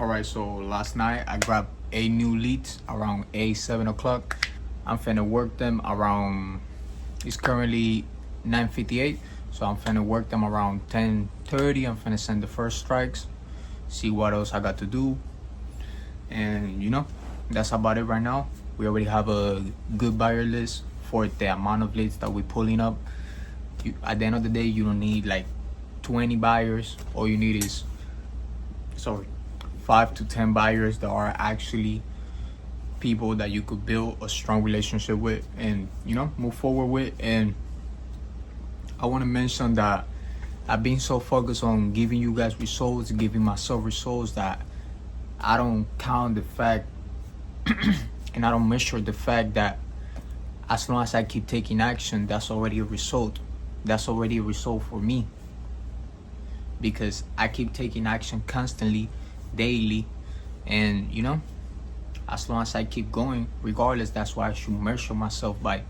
Alright, so last night I grabbed 8 new leads around 7 o'clock. I'm finna work them around, it's currently 9:58, so I'm finna work them around 10:30. I'm finna send the first strikes, see what else I got to do. And that's about it right now. We already have a good buyer list for the amount of leads that we're pulling up. At the end of the day, you don't need like 20 buyers. All you need is 5 to 10 buyers that are actually people that you could build a strong relationship with and move forward with. And I want to mention that I've been so focused on giving you guys results, giving myself results, that I don't count the fact and I don't measure the fact that as long as I keep taking action, that's already a result. That's already a result for me, because I keep taking action constantly, daily. And as long as I keep going, regardless, that's why I should measure myself by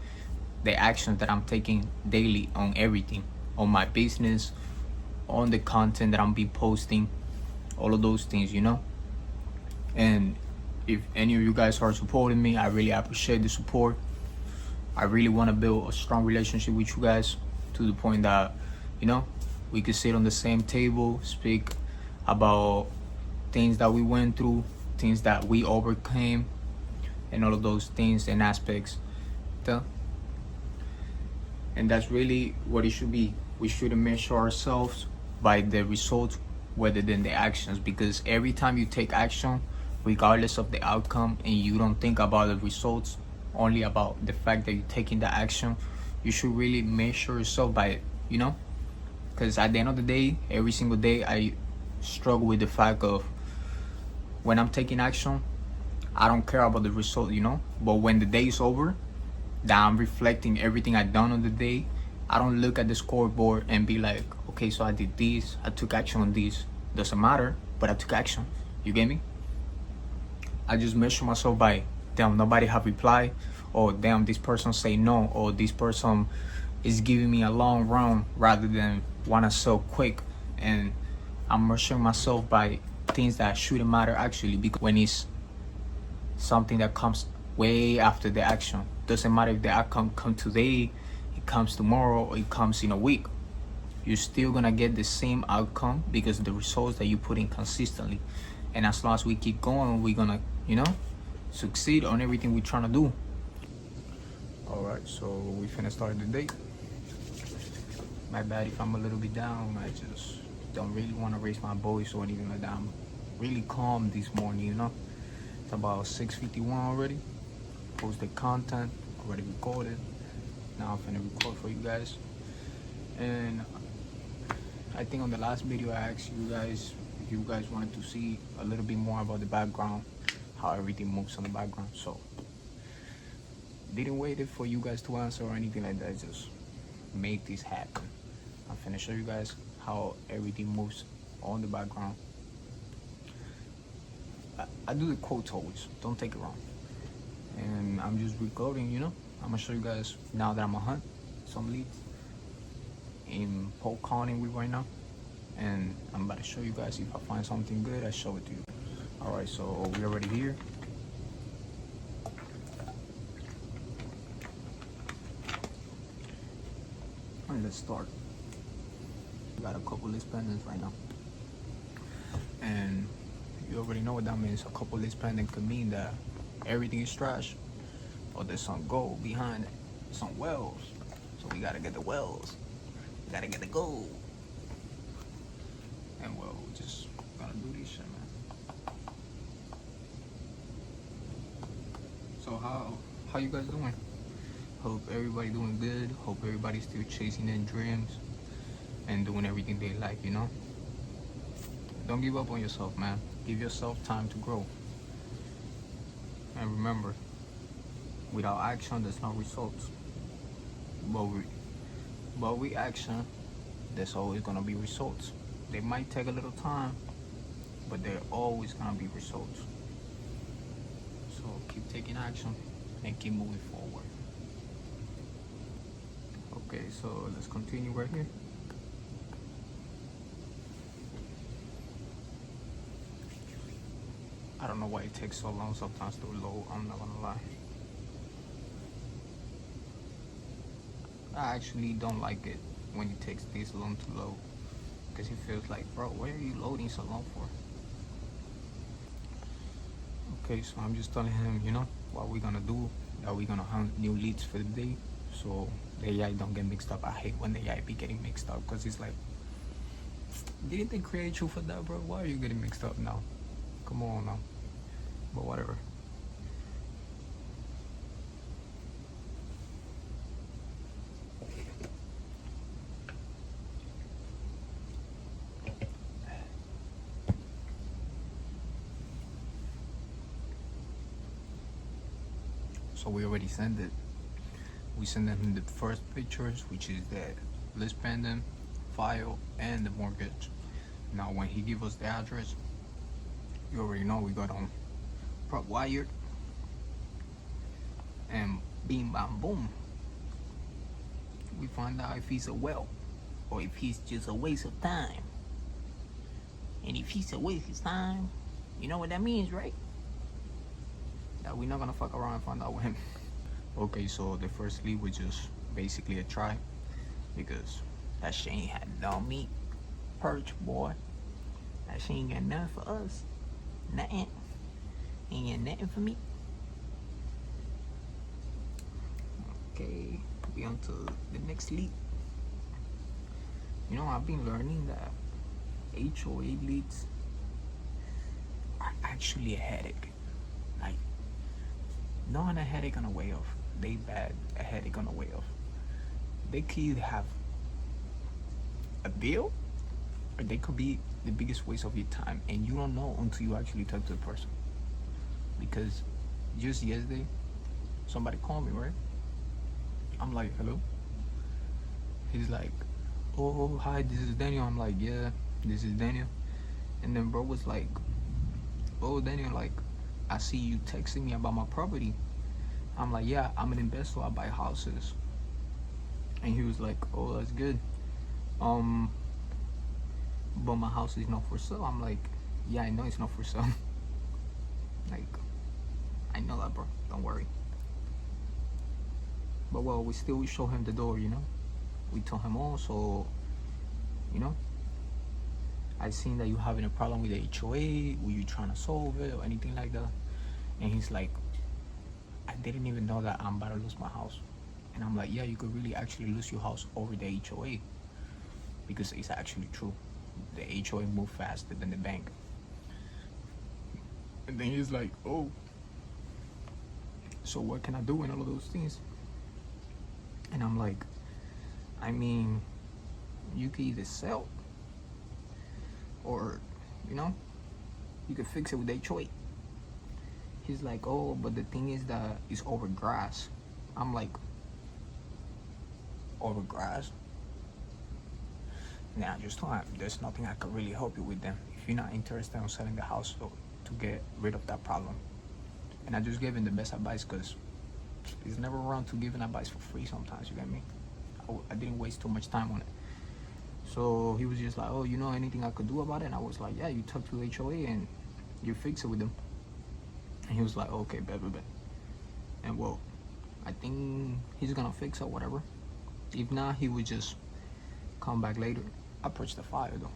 the actions that I'm taking daily on everything, on my business, on the content that I'm be posting, all of those things. And if any of you guys are supporting me, I really appreciate the support. I really want to build a strong relationship with you guys, to the point that we could sit on the same table, speak about things that we went through, things that we overcame, and all of those things and aspects. And that's really what it should be. We shouldn't measure ourselves by the results rather than the actions, because every time you take action, regardless of the outcome, and you don't think about the results, only about the fact that you're taking the action, you should really measure yourself by it, because at the end of the day, every single day I struggle with the fact of, when I'm taking action, I don't care about the result, but when the day is over, that I'm reflecting everything I've done on the day, I don't look at the scoreboard and be like, okay, so I did this, I took action on this, doesn't matter, but I took action. You get me? I just measure myself by, damn, nobody have replied, or damn, this person say no, or this person is giving me a long run rather than wanna sell quick. And I'm measuring myself by things that shouldn't matter actually, because when it's something that comes way after the action, doesn't matter if the outcome come today, it comes tomorrow, or it comes in a week, you're still gonna get the same outcome because of the results that you put in consistently. And as long as we keep going, we're gonna succeed on everything we're trying to do. All right, so we finna start the day. My bad if I'm a little bit down. I just don't really want to raise my voice or anything like that. I'm really calm this morning. It's about 6:51 already. Posted content, already recorded. Now I'm finna record for you guys. And I think on the last video I asked you guys if you guys wanted to see a little bit more about the background, how everything moves on the background. So didn't wait for you guys to answer or anything like that. Just make this happen. I'm finna show you guys how everything moves on the background. I do the quotes always, don't take it wrong. And I'm just recording, I'm gonna show you guys now that I'm gonna hunt some leads in Polk County right now. And I'm about to show you guys, if I find something good, I show it to you. All right, so we're already here. All right, let's start. We got a couple list pendants right now. And you already know what that means. A couple list pendants could mean that everything is trash, or there's some gold behind it, some wells. So we gotta get the wells. We gotta get the gold. And well, we're just gonna do this shit, man. So how you guys doing? Hope everybody doing good. Hope everybody's still chasing their dreams and doing everything they like, Don't give up on yourself, man. Give yourself time to grow. And remember, without action, there's no results. But with action, there's always gonna be results. They might take a little time, but they're always gonna be results. So keep taking action and keep moving forward. Okay, so let's continue right here. I don't know why it takes so long sometimes to load, I'm not gonna lie. I actually don't like it when it takes this long to load, because it feels like, bro, why are you loading so long for? Okay, so I'm just telling him, what we're gonna do, that we're gonna hunt new leads for the day, so the AI don't get mixed up. I hate when the AI be getting mixed up, because it's like, didn't they create you for that, bro? Why are you getting mixed up now? Come on now. But whatever. So we already sent it. We sent them the first pictures, which is the list pendant, file, and the mortgage. Now when he give us the address, you already know we got on prop wired, and bing bam boom, we find out if he's a well or if he's just a waste of time. And if he's a waste of time, you know what that means, right? That we're not gonna fuck around and find out with him. Okay, so the first lead was just basically a try, because that shit ain't had no meat. Perch, boy. That shit ain't got nothing for us. Nothing. Ain't got nothing for me. Okay, we on to the next lead. I've been learning that HOA leads are actually a headache. Like, not a headache on a way of they bad, a headache on a way of they could either have a deal, or they could be the biggest waste of your time, and you don't know until you actually talk to the person. Because just yesterday, somebody called me, right? I'm like, hello? He's like, oh, hi, this is Daniel. I'm like, yeah, this is Daniel. And then bro was like, oh, Daniel, like, I see you texting me about my property. I'm like, yeah, I'm an investor, I buy houses. And he was like, oh, that's good. But my house is not for sale. I'm like, yeah, I know it's not for sale. Like, I know that, bro, don't worry. But well, we show him the door, we told him, oh, so I seen that you having a problem with the HOA. Were you trying to solve it or anything like that? And he's like, I didn't even know that I'm about to lose my house. And I'm like, yeah, you could really actually lose your house over the HOA, because it's actually true. The HOA move faster than the bank. And then he's like, oh, so what can I do and all of those things? And I'm like, I mean, you could either sell, or you could fix it with HOA. He's like, oh, but the thing is that it's over grass. I'm like, over grass? Nah, just told him there's nothing I could really help you with them if you're not interested in selling the house to get rid of that problem. And I just gave him the best advice, because it's never wrong to give an advice for free sometimes, you get me? I didn't waste too much time on it. So he was just like, oh, anything I could do about it? And I was like, yeah, you talk to HOA and you fix it with them. And he was like, okay, bet. And well, I think he's gonna fix it, whatever. If not, he would just come back later. I purchased the fire though,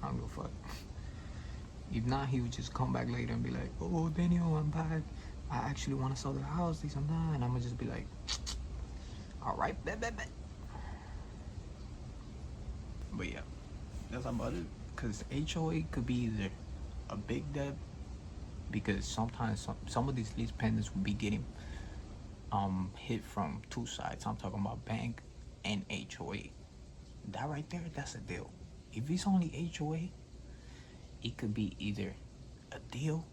I don't give a fuck. If not, he would just come back later and be like, oh, Daniel, I'm back. I actually want to sell the house, this and that. And I'm gonna just be like, all right, bet. But yeah, that's about it. Because HOA could be either a big debt, because sometimes some of these lease pendants will be getting hit from two sides. I'm talking about bank and HOA. That right there, that's a deal. If it's only HOA, it could be either a deal,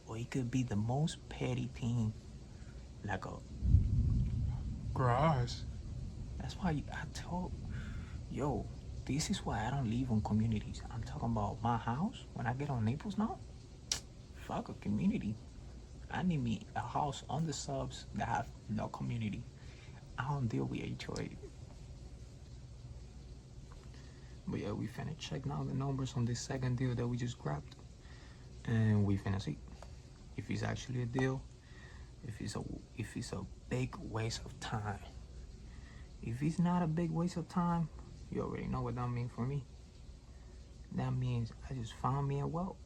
or it could be the most petty thing, like a grass. That's why I told, yo, this is why I don't live on communities. I'm talking about my house. When I get on Naples now, fuck a community. I need me a house on the subs that have no community. I don't deal with HOA. But yeah, we finna check now the numbers on this second deal that we just grabbed, and we finna see. if it's actually a deal, if it's a big waste of time. If it's not a big waste of time, you already know what that means for me. That means I just found me a whelp.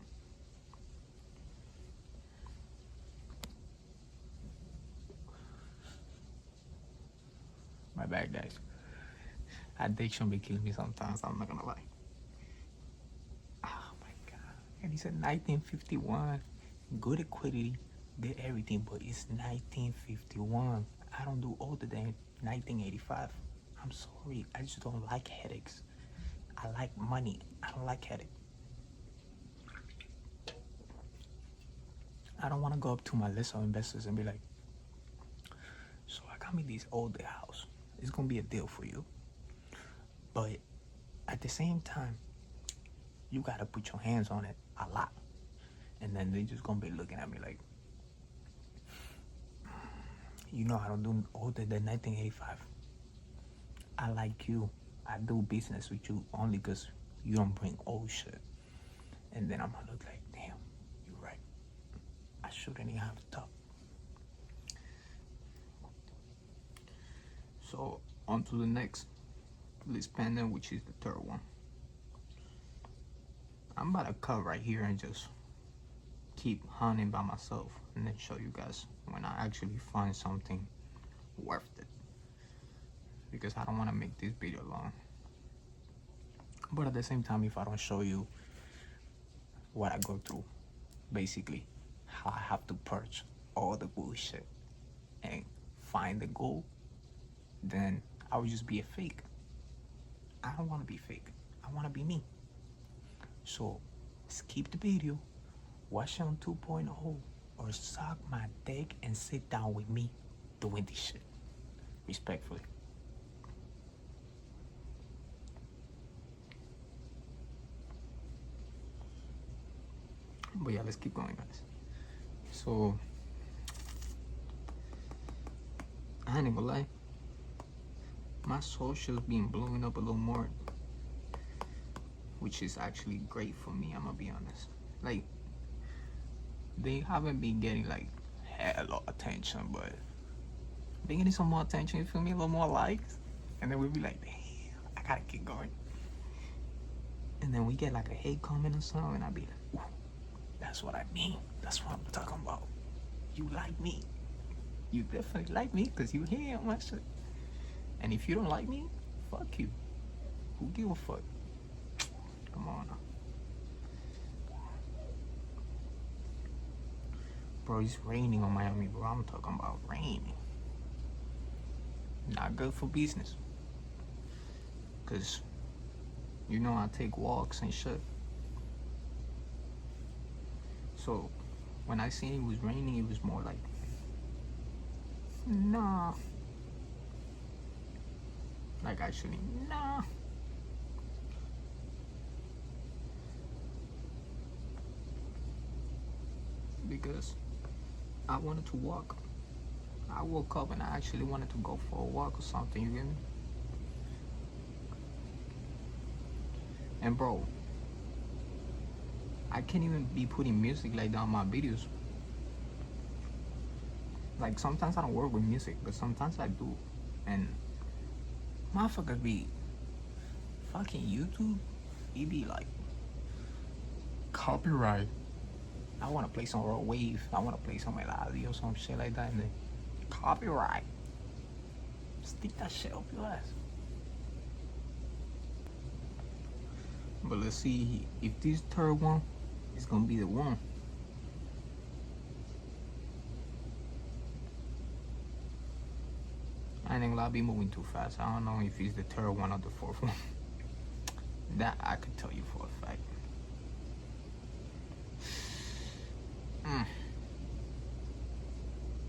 My bad, guys. Addiction be killing me sometimes, I'm not gonna lie. Oh my god. And he said 1951. Good equity, good everything, but it's 1951. I don't do older than 1985. I'm sorry, I just don't like headaches. I like money. I don't like headache. I don't want to go up to my list of investors and be like, so I got me this older house. It's gonna be a deal for you. But at the same time, you gotta put your hands on it a lot. And then they just gonna be looking at me like, you know, I don't do older than 1985. I like you. I do business with you only because you don't bring old shit. And then I'm gonna look like, damn, you're right. I shouldn't even have talked. So on to the next list pendant, which is the third one. I'm about to cut right here and just keep hunting by myself and then show you guys when I actually find something worth it, because I don't want to make this video long. But at the same time, if I don't show you what I go through, basically how I have to purge all the bullshit and find the goal, then I would just be a fake. I don't want to be fake. I want to be me. So skip the video, watch it on 2.0, or suck my dick and sit down with me doing this shit. Respectfully. But yeah, let's keep going, guys. So I ain't gonna lie, my socials been blowing up a little more, which is actually great for me, I'm gonna be honest. Like, they haven't been getting like hella attention, but they getting some more attention, you feel me? A little more likes, and then we'll be like, damn, I gotta keep going. And then we get like a hate comment or something, and I'll be like, ooh, that's what I mean. That's what I'm talking about. You like me. You definitely like me because you hear my shit. And if you don't like me, fuck you. Who give a fuck? Come on now. Bro, it's raining on Miami, bro. I'm talking about raining. Not good for business. Cause you know I take walks and shit. So when I seen it was raining, it was more like, nah. Like actually, nah. Because I wanted to walk. I woke up and I actually wanted to go for a walk or something, you get me? And bro, I can't even be putting music like that on my videos. Like sometimes I don't work with music, but sometimes I do. And motherfuckers be fucking YouTube, he be like, copyright. I wanna play some raw wave, I wanna play some melody or some shit like that, and then copyright. Stick that shit up your ass. But let's see if this third one is gonna be the one. I think I'll be moving too fast. I don't know if it's the third one or the fourth one. That I could tell you for a fact.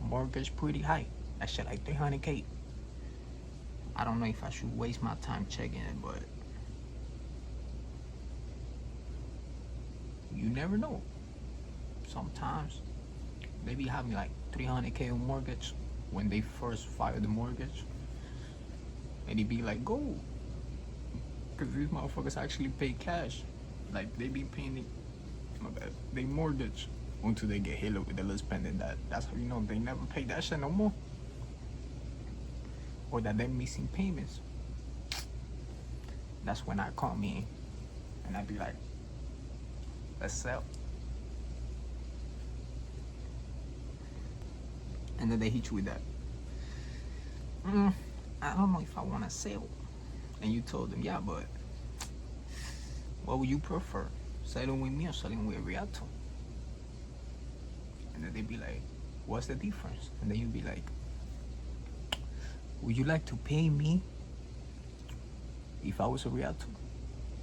Mortgage pretty high. That shit like 300K. I don't know if I should waste my time checking it, but you never know. Sometimes they be having like 300K on mortgage when they first file the mortgage, and it be like, go, because these motherfuckers actually pay cash. Like they be paying it, my bad, they mortgage until they get hit with the little spending. That's how you know they never pay that shit no more, or that they're missing payments. That's when I call me and I be like, let's sell. And then they hit you with that. I don't know if I want to sell. And you told them, yeah, but what would you prefer? Selling with me or selling with a realtor? And then they be like, what's the difference? And then you be like, would you like to pay me if I was a realtor?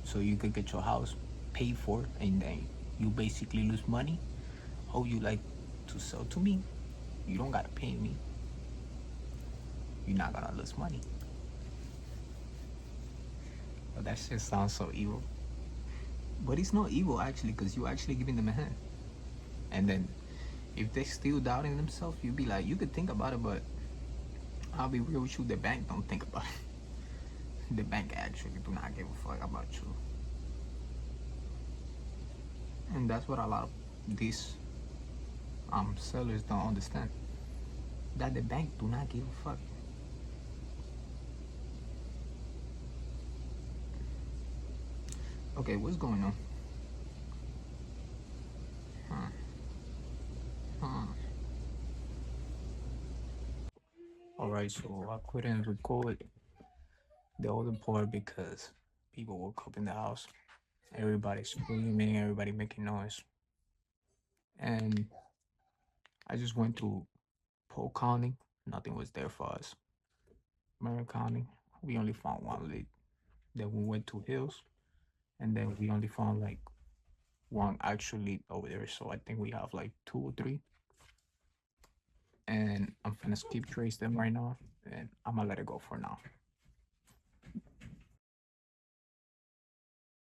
So you could get your house paid for and then you basically lose money? Or would you like to sell to me? You don't gotta pay me. You're not gonna lose money. But that shit sounds so evil. But it's not evil actually, because you're actually giving them a hand. And then if they still doubting themselves, you be like, you could think about it, but I'll be real with you, the bank don't think about it. The bank actually do not give a fuck about you. And that's what a lot of these sellers don't understand. That the bank do not give a fuck. Okay, what's going on? Alright, so I couldn't record the other part because people woke up in the house. Everybody screaming, everybody making noise. And I just went to Polk County. Nothing was there for us. Marion County, we only found one lead. Then we went to Hills, and then we only found like one actual lead over there. So I think we have like 2 or 3. And I'm gonna skip trace them right now, and I'm gonna let it go for now.